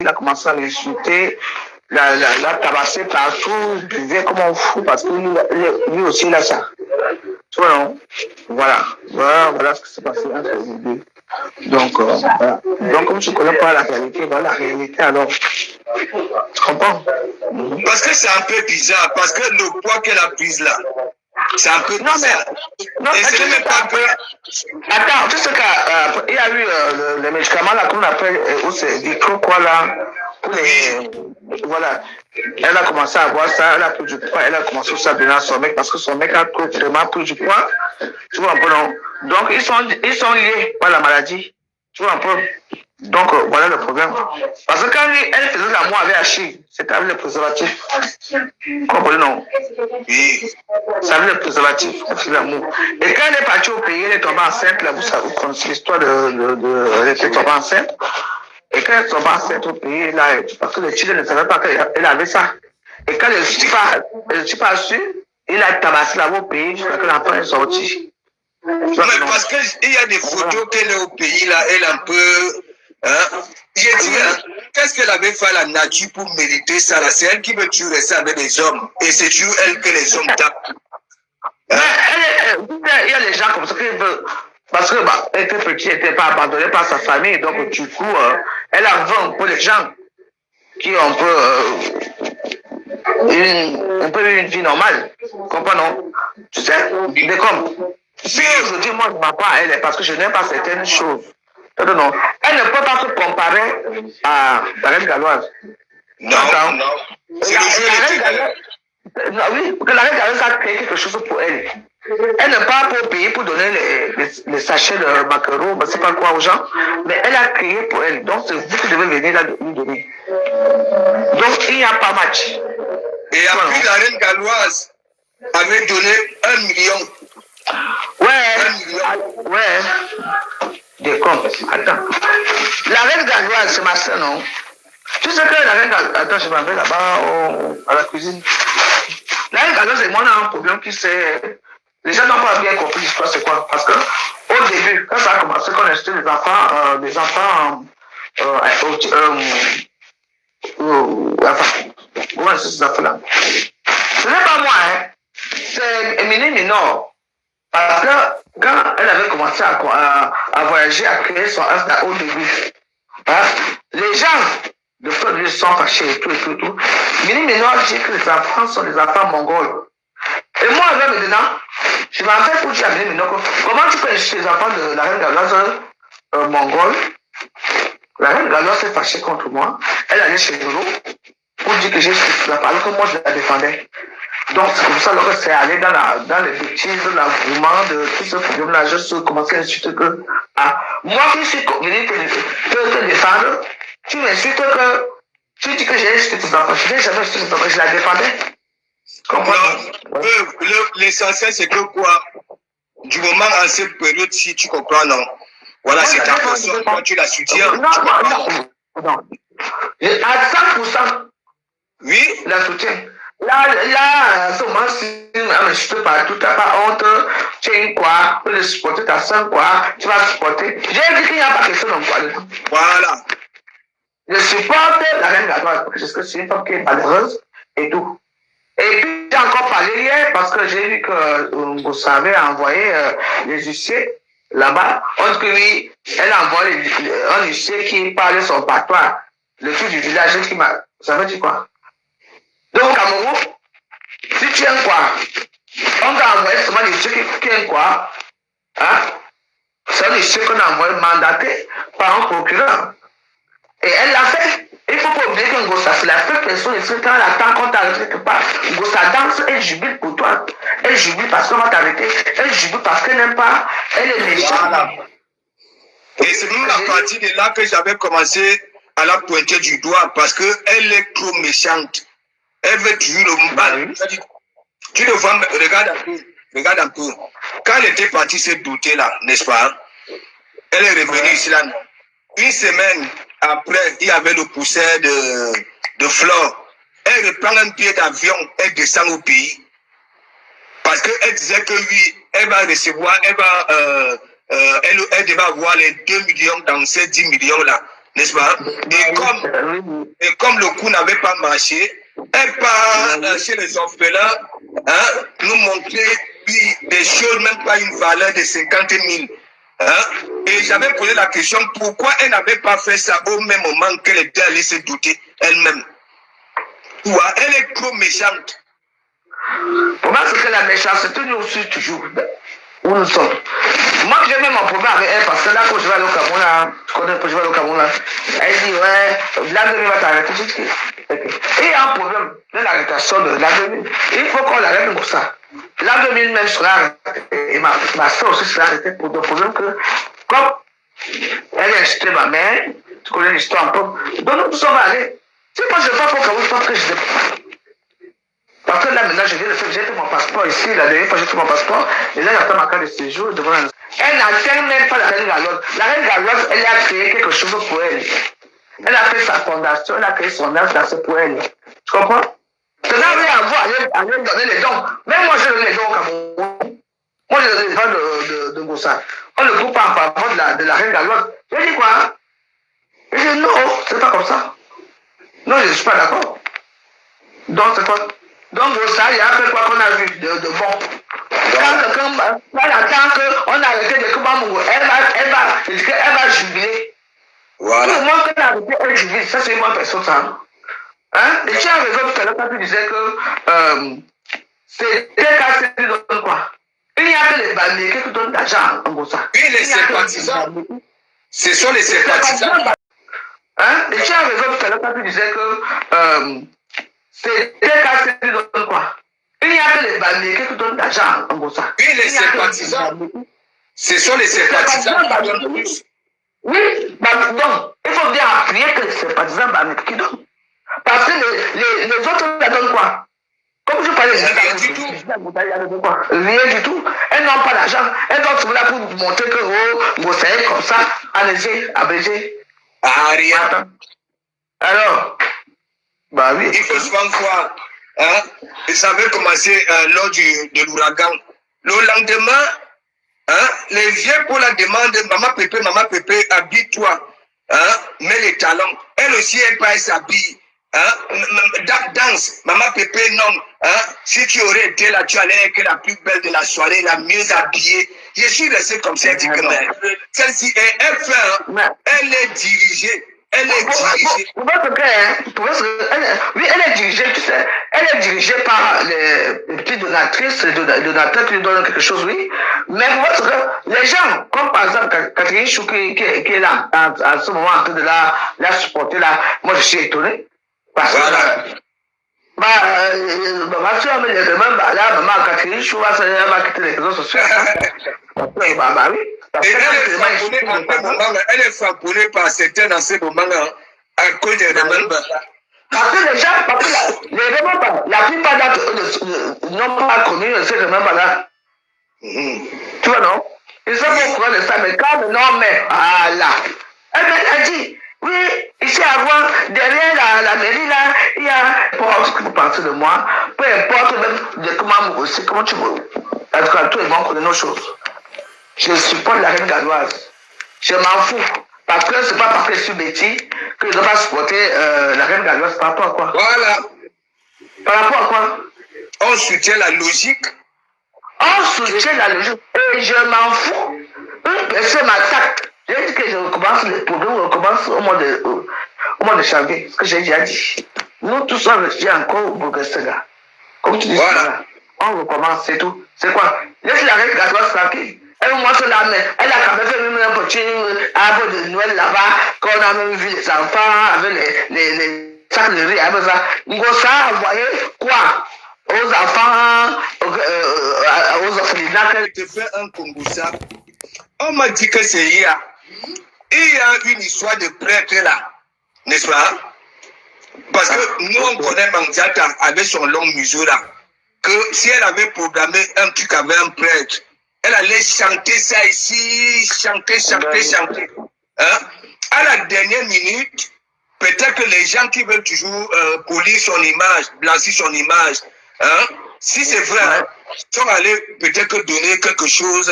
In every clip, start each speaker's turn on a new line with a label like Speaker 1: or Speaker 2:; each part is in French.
Speaker 1: il a commencé à l'insulter, l'a tabassé partout, il buvait comme un fou parce que lui aussi il a ça. Tu vois, non? Voilà ce qui s'est passé entre les deux. Donc, voilà. Donc, comme tu ne connais pas la réalité, voilà la réalité alors. Tu comprends?
Speaker 2: Parce que c'est un peu bizarre, parce que le poids qu'elle a pris là, c'est un peu bizarre.
Speaker 1: Non,
Speaker 2: et ce n'est même pas que...
Speaker 1: Attends, tu sais qu'il y a eu le médicament là qu'on appelle, où c'est du quoi là, pour les... Voilà. Elle a commencé à avoir ça, elle a pris du poids, elle a commencé aussi à donner à son mec parce que son mec a vraiment pris du poids. Tu vois un peu, non? Donc, ils sont liés par la maladie. Tu vois un peu? Donc, voilà le problème. Parce que quand elle faisait l'amour avec Achille, c'était avec le préservatif. Comprenez, non?
Speaker 2: Oui.
Speaker 1: C'est avec le préservatif, elle faisait l'amour. Et quand elle est partie au pays, elle est tombée enceinte. Là, vous connaissez l'histoire elle était tombée enceinte. Et quand elle est tombée enceinte au pays, là, parce que le Chili ne savait pas qu'elle avait ça. Et quand le type a su, il a tabassé là au pays jusqu'à ce que l'enfant est sorti.
Speaker 2: Mais parce qu'il y a des photos qu'elle est au pays, là, elle un peu... Hein? J'ai dit, qu'est-ce qu'elle avait fait à la nature pour mériter ça là? C'est elle qui veut tuer ça avec les hommes. Et c'est sur elle que les hommes tapent.
Speaker 1: Hein? Il y a des gens comme ça qui veulent... Parce que bah, elle était petite, elle n'était pas abandonnée par sa famille. Donc, du coup, elle a vu un peu les gens qui ont un peu une vie normale. Comprenons? Tu sais, mais comme... Si aujourd'hui, moi, je ne m'en pas à elle, parce que je n'aime pas certaines choses. Non. Elle ne peut pas se comparer à la reine galloise.
Speaker 2: Non. C'est le jeu
Speaker 1: oui, parce que la reine galloise a créé quelque chose pour elle. Elle n'est pas pour payer pour donner les sachets de macarons, je ne sais pas quoi aux gens, mais elle a créé pour elle. Donc, c'est vous qui devez venir là lui donner. Donc, il n'y a pas match.
Speaker 2: Et après, la reine galloise avait donné 1 million.
Speaker 1: Ouais. Des comptes. Attends. La reine galloise, c'est ma soeur, non? Tu sais que la reine galloise... Attends, je m'en vais là-bas à la cuisine. La reine galloise et moi, on a un problème qui c'est... Les gens n'ont pas bien compris l'histoire, c'est quoi? Parce que au début, quand ça a commencé, qu'on a acheté des enfants... comment est-ce que ces enfants-là? Ce n'est pas moi, hein. C'est Émilie Minor. Parce que quand elle avait commencé à voyager, à créer son Insta au début, hein, les gens de Feu sont fâchés et tout. Mini Minor dit que les enfants sont des enfants mongols. Et moi, maintenant, je m'en fais pour dire à Mini Minor comment tu peux insulter les enfants de la reine galloise mongole. La reine galloise s'est fâchée contre moi. Elle allait chez Lolo pour dire que j'ai insulté la parole, que moi je la défendais. Donc, c'est comme ça que c'est allé dans les bêtises, l'engouement de tout ce problème-là. Je commençais à insulter que, moi qui suis venu te défendre, tu m'insultes que, tu dis que j'ai insulté tes enfants. Je n'ai jamais insulté tes enfants, je la défendais.
Speaker 2: Comprends? L'essentiel, c'est que quoi? Du moment en cette période, si tu comprends, non? Voilà, c'est ta personne, toi, tu la soutiens.
Speaker 1: Non. À 100%.
Speaker 2: Oui?
Speaker 1: La soutiens. Là, ce moment-ci, je te parle, tu n'as pas honte, tu es quoi, tu peux supporter ta soeur, quoi, tu vas supporter. J'ai dit qu'il n'y a pas question d'en quoi.
Speaker 2: Voilà.
Speaker 1: Je supporte la reine galloise, parce que c'est une femme qui est malheureuse et tout. Et puis, j'ai encore parlé hier, parce que j'ai vu que vous savez envoyer les huissiers là-bas. On dit que oui, elle a envoyé un huissier qui parle son patois, le truc du village, qui m'a. Ça veut dire quoi? Donc, au Cameroun, si tu aimes quoi, on t'a envoyé seulement des trucs qui aiment quoi, hein? C'est des trucs qu'on a envoyé mandaté par un procureur. Et elle l'a fait. Il ne faut pas oublier que Ngossa, c'est la seule personne ici, quand elle attend qu'on t'arrête quelque part. Ngossa danse, elle jubile pour toi. Elle jubile parce qu'on va t'arrêter. Elle jubile parce qu'elle n'aime pas. Elle est méchante. Voilà.
Speaker 2: Et c'est même la partie de là que j'avais commencé à la pointer du doigt parce qu'elle est trop méchante. Elle veut tuer le mal. Tu le vois, regarde un peu. Quand elle était partie se douter là, n'est-ce pas? Elle est revenue ici là. Une semaine après, il y avait le pousseur de Flore. Elle reprend un billet d'avion, elle descend au pays. Parce qu'elle disait que oui, elle va recevoir, elle devait avoir les 2 millions dans ces 10 millions là. n'est-ce pas? Et comme le coup n'avait pas marché, elle part chez les orphelins, hein, nous montrer des choses, même pas une valeur de 50 000. Hein? Et j'avais posé la question, pourquoi elle n'avait pas fait ça au même moment qu'elle était allée se douter elle-même? Elle est trop méchante.
Speaker 1: Pour moi, c'est que la méchanceté, nous aussi, toujours où nous sommes. Moi, j'ai même mon problème avec elle, parce que là, quand je vais aller au Cameroun, là, tu connais, quand je vais aller au Cameroun, là, elle dit, ouais, l'an 2000 va t'arrêter. Et il y a un problème de l'arrêtation de l'an 2000. Il faut qu'on l'arrête comme ça. L'an 2000 même sera arrêté, et ma soeur aussi sera arrêtée pour le problème que, comme elle a acheté ma mère, tu connais l'histoire un peu, donc nous sommes allés. Si moi je ne vais pas pour Cameroun, je pense que je ne sais pas. Parce que là, maintenant, je viens de faire, j'ai fait mon passeport ici, la dernière fois, j'ai fait mon passeport, et là, j'attends ma carte de séjour devant la... Elle n'atteint même pas la reine Galotte. La reine Galotte, elle a créé quelque chose pour elle. Elle a fait sa fondation, elle a créé son œuvre dans ce pour elle. Tu comprends? Ça n'a rien à voir, elle donner les dons. Même moi, j'ai donné les dons au Cameroun. Moi, j'ai donné les dons de Goussa. On ne coupe pas en faveur de la reine Galotte. J'ai dit quoi? J'ai dit non, c'est pas comme ça. Non, je ne suis pas d'accord. Donc, c'est toi. Donc, ça, il y a un peu quoi qu'on a vu de bon. Quand quelqu'un, tant qu'on a arrêté de Kubamungo, elle va jubiler. Voilà. Tout le monde qui a arrêté, elle jubile. Ça, c'est une bonne personne, ça. Hein? Et tu as raison tout à l'heure quand tu disais que c'était cassé, tu donnes quoi? Il n'y a que les bandits qui donnent d'argent en gros ça.
Speaker 2: Oui, les sympathisants. Ce sont les sympathisants.
Speaker 1: Hein? Et tu as raison tout à l'heure quand tu disais que c'était cassé, tu donnes quoi? Il n'y a que les bandits qui donnent d'argent en gros ça.
Speaker 2: Oui, les sympathisants. Ce sont les sympathisants qui donnent plus.
Speaker 1: Oui, donc, il faut bien appuyer que les sympathisants qui donnent. Parce que les autres, la donnent quoi? Comme je parlais,
Speaker 2: rien du tout.
Speaker 1: Rien du tout. Elles n'ont pas d'argent. Elles sont là pour montrer que vous savez comme ça, allégé, abrégé.
Speaker 2: Ah, rien.
Speaker 1: Alors, bah oui.
Speaker 2: Il faut souvent voir. Hein? Et ça avait commencé lors de l'ouragan. Le lendemain, hein, les vieux pour la demande, maman Pépé, habille-toi. Hein? Mets les talons. Elle aussi, elle s'habille. Hein? Danse, maman Pépé, non. Hein? Si tu aurais été là, tu allais être la plus belle de la soirée, la mieux habillée. Je suis resté comme ça, celle-ci, elle fait, hein? Elle est dirigée. Elle est dirigée.
Speaker 1: Oui, elle est dirigée, tu sais. Elle est dirigée par les petites donatrices, les donateurs qui lui donnent quelque chose, oui. Mais les gens, comme par exemple Catherine Chou qui est là, à ce moment, en train de la supporter, là, moi je suis étonné. Parce que, ma soeur me dit même, là, maman Catherine Chou elle va quitter les réseaux sociaux. Oui.
Speaker 2: Elle est frapponnée par certains dans ces moments-là à cause des remembers.
Speaker 1: Parce que les gens, les remembers, la plupart d'entre n'ont pas connu ces remembers-là. Tu vois, non? Ils sont au courant de ça, mais quand non, mais voilà. Elle dit, oui, ici avant, derrière la mairie, là, il y a un porte qui peut partir de moi, peu importe même de comment aussi, comment tu veux. En tout cas, tout le monde connaît nos choses. Je supporte la reine galloise. Je m'en fous. Parce que c'est pas parce que je suis Betty que je dois pas supporter la reine galloise. Par rapport à quoi?
Speaker 2: Voilà.
Speaker 1: Par rapport à quoi?
Speaker 2: On soutient la logique.
Speaker 1: On soutient la logique. Et je m'en fous. Une personne m'attaque. J'ai dit que je recommence les problèmes, on recommence au mois de janvier. Ce que j'ai déjà dit. Nous tous sommes restés encore au Bourg-Sega. Comme tu dis, voilà. On recommence, c'est tout. C'est quoi? Laisse la reine galloise tranquille. Elle moi sur la main. Elle a quand même fait même un petit arbre de Noël là-bas, qu'on a même vu les enfants avec les sacs de riz, avec ça. Ngossa a envoyé quoi? Aux enfants, aux orphelinats.
Speaker 2: Je te fais un Kongoussa. On m'a dit que c'est hier. Il y a une histoire de prêtre là, n'est-ce pas? Parce que nous, on connaît Mandiata avec son long museau là. Que si elle avait programmé un truc avec un prêtre, elle allait chanter ça ici, chanter. Hein? À la dernière minute, peut-être que les gens qui veulent toujours polir son image, blanchir son image, hein? Si c'est vrai, ils sont allés peut-être donner quelque chose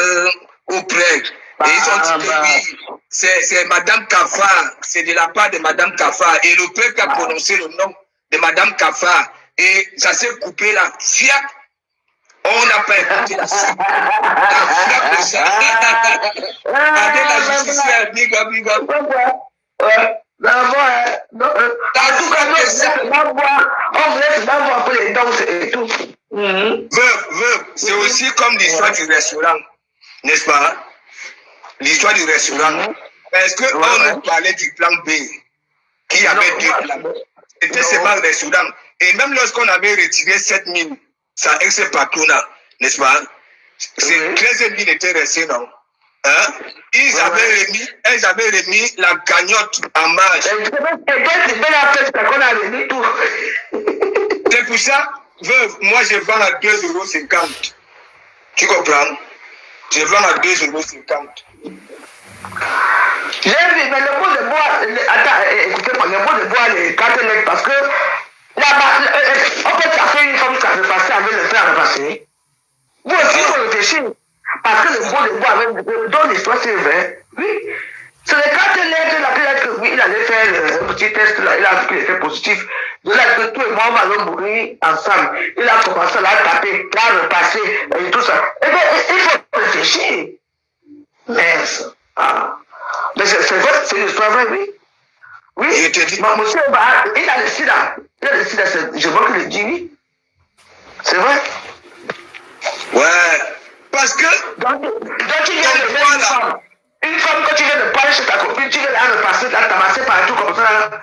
Speaker 2: au prêtre. Et ils ont dit que oui, c'est Madame Kafar, c'est de la part de Madame Kafar. Et le peuple a prononcé le nom de Madame Kafar. Et ça s'est coupé là. Fiac. On n'a pas écouté la suite. La fiac de ça. Avec la justice, big up, big up. C'est aussi comme l'histoire du restaurant, n'est-ce pas? L'histoire du restaurant. Est-ce qu'on nous parlait du plan B, qui avait deux plans? C'était seulement le restaurant. Et même lorsqu'on avait retiré 7 000, ça ex-patronat, n'est-ce pas? C'est 13 000 étaient restés, non? Hein? Ils avaient remis la cagnotte en marge. C'est pour ça, veuve, moi je vends à 2,50 €. Tu comprends? Je vends à 2,50 €.
Speaker 1: J'ai vu, mais le mot de bois, attends, écoutez-moi, le mot de bois, les 4 lettres, parce que là-bas, on peut faire une forme qui a repassé avec le frère repassé. Vous aussi, il faut réfléchir. Parce que le mot de bois, dans l'histoire, c'est vrai. Oui. C'est les 4 lettres, il a pu que oui, il allait faire un petit test, là, il a vu qu'il était positif. De là que tout et moi, on va mourir ensemble. Il a commencé à la taper, là, repasser, et tout ça. Eh bien, il faut réfléchir. Mais, mais c'est vrai, c'est une histoire vraie, oui. Oui, monsieur, il a le sida. Il a le sida, je vois que le dit, oui. C'est vrai.
Speaker 2: Ouais, parce que...
Speaker 1: Donc tu viens de faire une femme, quand tu viens de parler chez ta copine, tu viens de passer, là, t'amasser partout comme ça,